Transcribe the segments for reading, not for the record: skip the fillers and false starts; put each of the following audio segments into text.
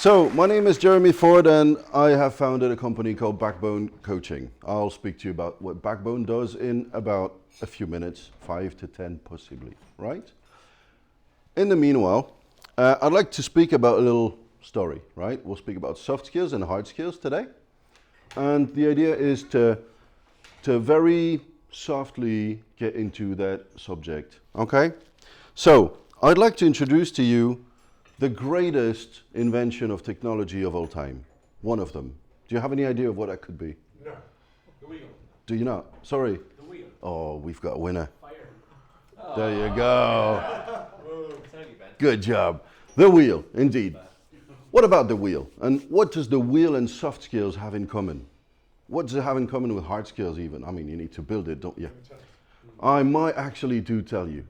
So, my name is Jeremy Ford and I have founded a company called Backbone Coaching. I'll speak to you about what Backbone does in about a few minutes, 5 to 10 possibly, right? In the meanwhile, I'd like to speak about a little story, right? We'll speak about soft skills and hard skills today. And the idea is to very softly get into that subject, okay? So, I'd like to introduce to you the greatest invention of technology of all time. One of them. Do you have any idea of what that could be? No. The wheel. Do you not? Sorry. The wheel. Oh, we've got a winner. Fire. There you go. Whoa. Good job. The wheel, indeed. What about the wheel? And what does the wheel and soft skills have in common? What does it have in common with hard skills even? I mean, you need to build it, don't you? I might actually do tell you.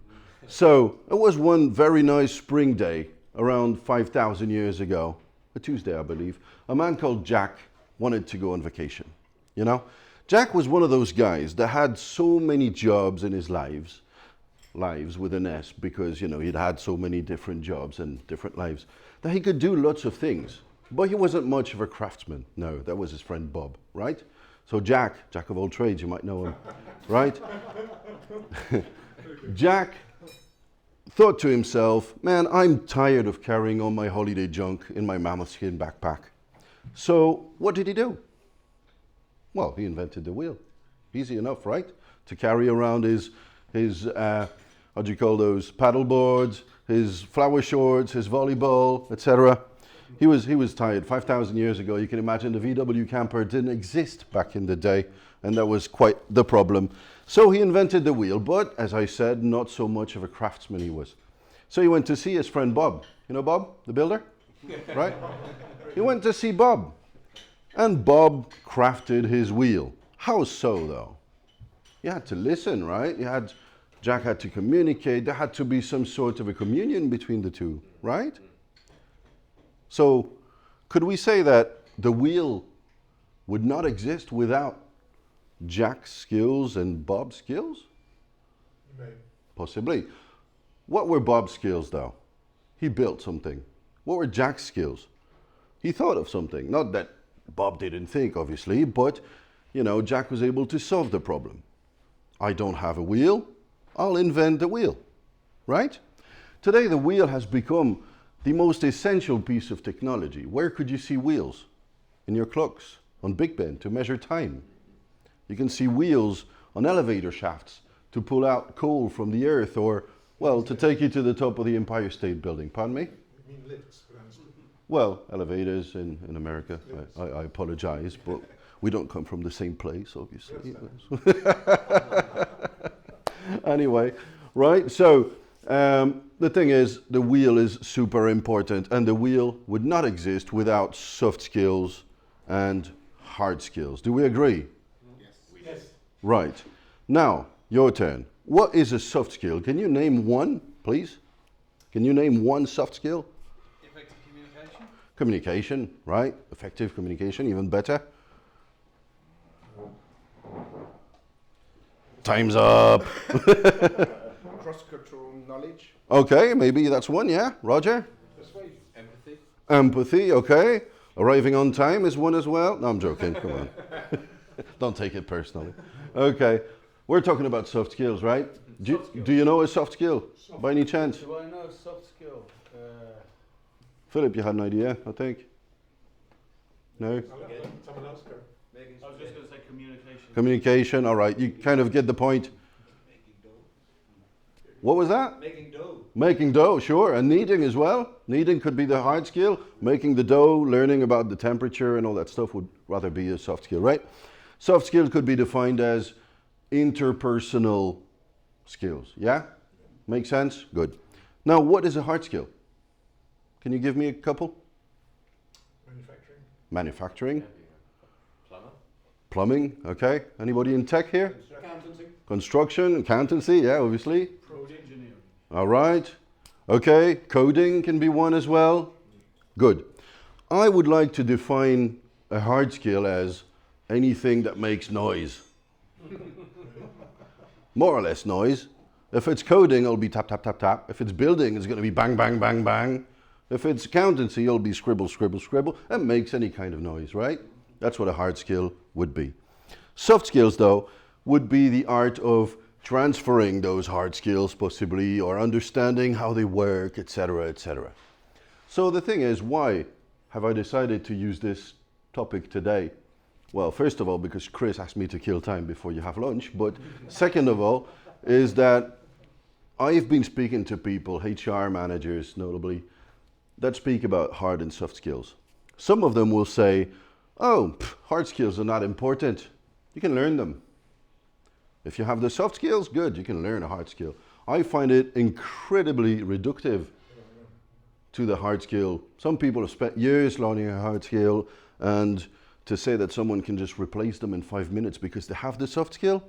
So, it was one very nice spring day around 5,000 years ago, a Tuesday, I believe. A man called Jack wanted to go on vacation, you know? Jack was one of those guys that had so many jobs in his lives with an S, because, you know, he'd had so many different jobs and different lives, that he could do lots of things. But he wasn't much of a craftsman. No, that was his friend Bob, right? So Jack of all trades, you might know him, right? Jack thought to himself, man, I'm tired of carrying all my holiday junk in my mammoth skin backpack. So what did he do? Well, he invented the wheel. Easy enough, right? To carry around his what do you call those, paddle boards, his flower shorts, his volleyball, etc. He was tired. 5,000 years ago, you can imagine the VW camper didn't exist back in the day, and that was quite the problem. So he invented the wheel, but as I said, not so much of a craftsman he was. So he went to see his friend Bob. You know Bob, the builder? Right? He went to see Bob, and Bob crafted his wheel. How so, though? You had to listen, right? Jack had to communicate. There had to be some sort of a communion between the two, right? So, could we say that the wheel would not exist without Jack's skills and Bob's skills? You may. Possibly. What were Bob's skills, though? He built something. What were Jack's skills? He thought of something. Not that Bob didn't think, obviously, but, you know, Jack was able to solve the problem. I don't have a wheel. I'll invent the wheel, right? Today, the wheel has become the most essential piece of technology. Where could you see wheels? In your clocks, on Big Ben, to measure time. You can see wheels on elevator shafts to pull out coal from the earth, or, well, to take you to the top of the Empire State Building. Pardon me? You mean lifts, but I'm speaking. Well, elevators in America. I apologize, but we don't come from the same place, obviously. Anyway, right? So, the thing is, the wheel is super important, and the wheel would not exist without soft skills and hard skills. Do we agree? Yes. Right. Now, your turn. What is a soft skill? Can you name one, please? Can you name one soft skill? Effective communication. Communication, right? Effective communication, even better. Time's up. Cross-cultural knowledge. Okay, maybe that's one, yeah? Roger? Persuasion. Empathy. Empathy, okay. Arriving on time is one as well. No, I'm joking, come on. Don't take it personally. Okay, we're talking about soft skills, right? Do you know a soft skill, by any chance? Do I know a soft skill? Philip, you had an idea, I think. No? Someone else go. I was just going to say communication. Communication, all right. You kind of get the point. Making dough. What was that? Making dough. Making dough, sure. And kneading as well. Kneading could be the hard skill. Making the dough, learning about the temperature and all that stuff would rather be a soft skill, right? Soft skill could be defined as interpersonal skills. Yeah? Make sense? Good. Now, what is a hard skill? Can you give me a couple? Manufacturing. Manufacturing. Plumber. Plumbing, okay. Anybody in tech here? Accountancy. Construction, accountancy, yeah, obviously. Road engineering. All right. Okay, coding can be one as well. Good. I would like to define a hard skill as anything that makes noise. More or less noise. If it's coding, it'll be tap, tap, tap, tap. If it's building, it's going to be bang, bang, bang, bang. If it's accountancy, you'll be scribble, scribble, scribble. It makes any kind of noise, right? That's what a hard skill would be. Soft skills, though, would be the art of transferring those hard skills, possibly, or understanding how they work, etc., etc. So the thing is, why have I decided to use this topic today? Well, first of all, because Chris asked me to kill time before you have lunch, but second of all, is that I've been speaking to people, HR managers notably, that speak about hard and soft skills. Some of them will say, oh, hard skills are not important. You can learn them. If you have the soft skills, good, you can learn a hard skill. I find it incredibly reductive to the hard skill. Some people have spent years learning a hard skill, and to say that someone can just replace them in 5 minutes because they have the soft skill,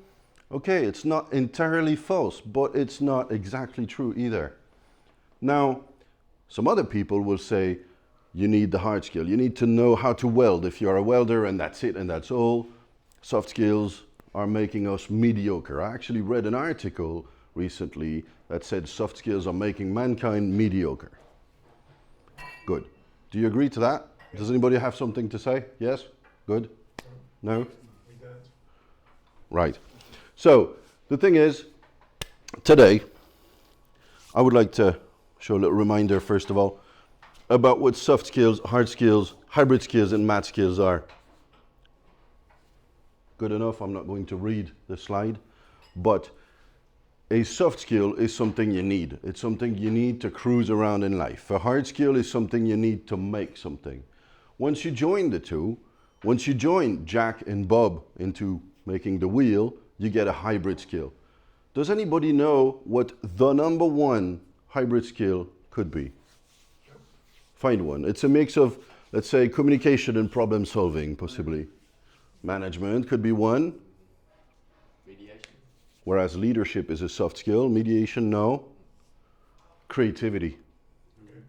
okay, it's not entirely false, but it's not exactly true either. Now, some other people will say, you need the hard skill. You need to know how to weld if you're a welder, and that's it and that's all. Soft skills are making us mediocre. I actually read an article recently that said soft skills are making mankind mediocre. Good. Do you agree to that? Does anybody have something to say? Yes? Good? No? We don't. Right. So, the thing is, today, I would like to show a little reminder, first of all, about what soft skills, hard skills, hybrid skills, and math skills are. Good enough, I'm not going to read the slide, but a soft skill is something you need. It's something you need to cruise around in life. A hard skill is something you need to make something. Once you join the two, once you join Jack and Bob into making the wheel, you get a hybrid skill. Does anybody know what the number one hybrid skill could be? Find one. It's a mix of, let's say, communication and problem solving, possibly. Management could be one. Mediation. Whereas leadership is a soft skill. Mediation, no. Creativity. Okay.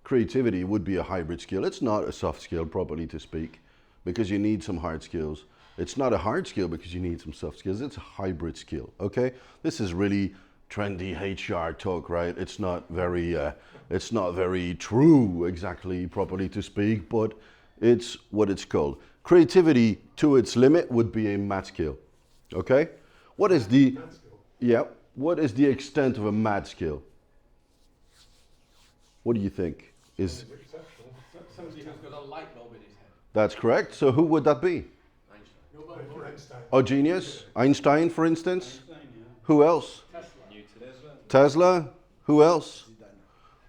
Creativity would be a hybrid skill. It's not a soft skill, properly to speak, because you need some hard skills. It's not a hard skill because you need some soft skills. It's a hybrid skill, okay? This is really trendy HR talk, right? It's not very true, exactly, properly to speak, but it's what it's called. Creativity to its limit would be a math skill, okay? What is the, Math skill. yeah, what is the extent of a math skill? What do you think? Is It's exceptional. Somebody who's got a light bulb in his head. that's correct? So who would that be? Einstein. Or Einstein. A genius? Einstein, for instance? Einstein, yeah. Who else? Newton. Tesla? Who else?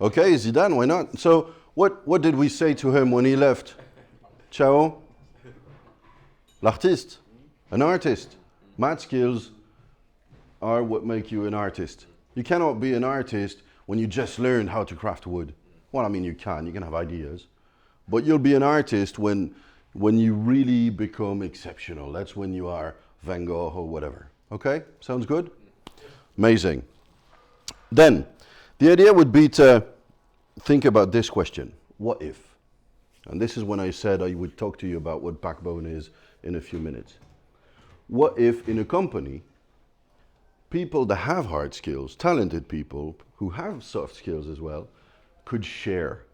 Okay, Zidane, why not? So what did we say to him when he left? Ciao? L'artiste, an artist. Math skills are what make you an artist. You cannot be an artist when you just learn how to craft wood. Well, I mean, you can have ideas. But you'll be an artist when you really become exceptional. That's when you are Van Gogh or whatever. Okay, sounds good? Amazing. Then, the idea would be to think about this question. What if? And this is when I said I would talk to you about what backbone is in a few minutes. What if in a company, people that have hard skills, talented people who have soft skills as well, could share?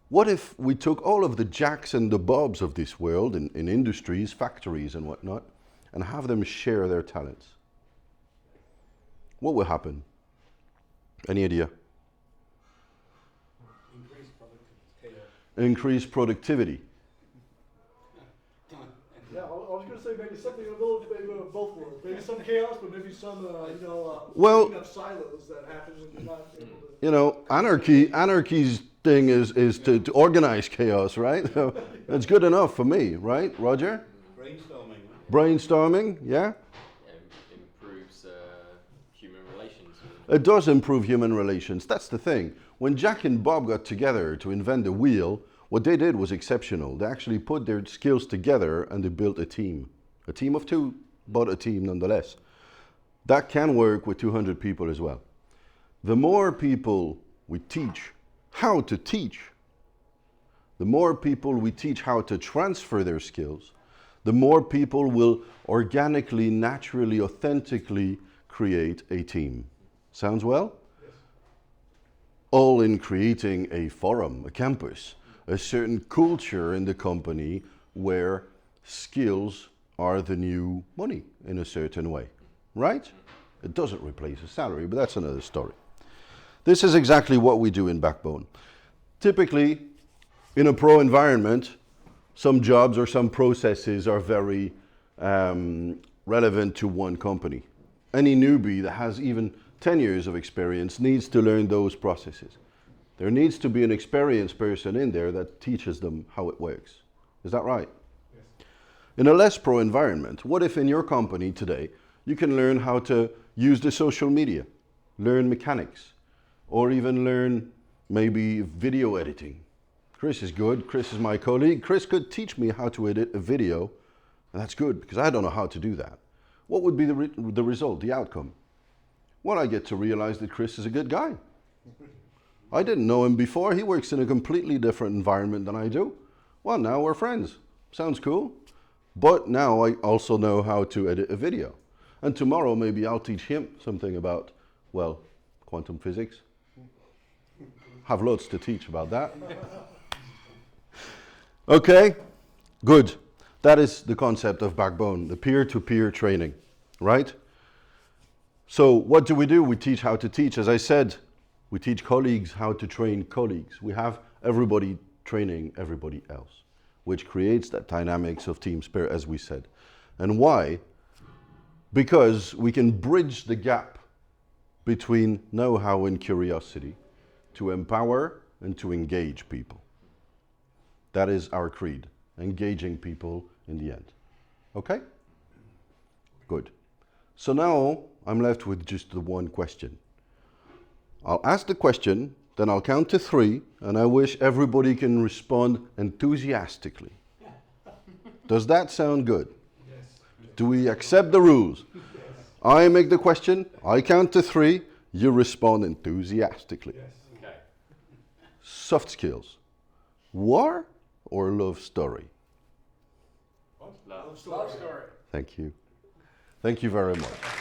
What if we took all of the Jacks and the Bobs of this world in industries, factories and whatnot, and have them share their talents? What will happen? Any idea? Increase productivity. Yeah, I was going to say maybe something a little bit of both worlds. Maybe some chaos, but maybe some, Well- breaking of silos that happen when you're not able to. You know, anarchy's thing is to organize chaos, right? So that's good enough for me, right, Roger? Brainstorming. Brainstorming, yeah? Improves human relations. It does improve human relations. That's the thing. When Jack and Bob got together to invent the wheel, what they did was exceptional. They actually put their skills together and they built a team. A team of two, but a team nonetheless. That can work with 200 people as well. The more people we teach how to teach, the more people we teach how to transfer their skills, the more people will organically, naturally, authentically create a team. Sounds well? Yes. all in creating a forum, a campus, a certain culture in the company where skills are the new money in a certain way, right? It doesn't replace a salary, but that's another story. This is exactly what we do in Backbone. Typically, in a pro environment, some jobs or some processes are very relevant to one company. Any newbie that has even 10 years of experience needs to learn those processes. There needs to be an experienced person in there that teaches them how it works. Is that right? Yes. In a less pro environment, what if in your company today you can learn how to use the social media, learn mechanics, or even learn maybe video editing? Chris is good. Chris is my colleague. Chris could teach me how to edit a video, and that's good because I don't know how to do that. What would be the result, the outcome? Well, I get to realize that Chris is a good guy. I didn't know him before. He works in a completely different environment than I do. Well, now we're friends. Sounds cool. But now I also know how to edit a video. And tomorrow maybe I'll teach him something about, well, quantum physics. Have lots to teach about that. Okay, good. That is the concept of Backbone, the peer-to-peer training, right? So what do? We teach how to teach. As I said, we teach colleagues how to train colleagues. We have everybody training everybody else, which creates that dynamics of team spirit, as we said. And why? Because we can bridge the gap between know-how and curiosity to empower and to engage people. That is our creed, engaging people in the end. Okay? Good. So now I'm left with just the one question. I'll ask the question, then I'll count to 3, and I wish everybody can respond enthusiastically. Does that sound good? Yes. Do we accept the rules? Yes. I make the question, I count to 3, you respond enthusiastically. Yes. Okay. Soft skills. War or love story? What? Love. Love story. Thank you. Thank you very much.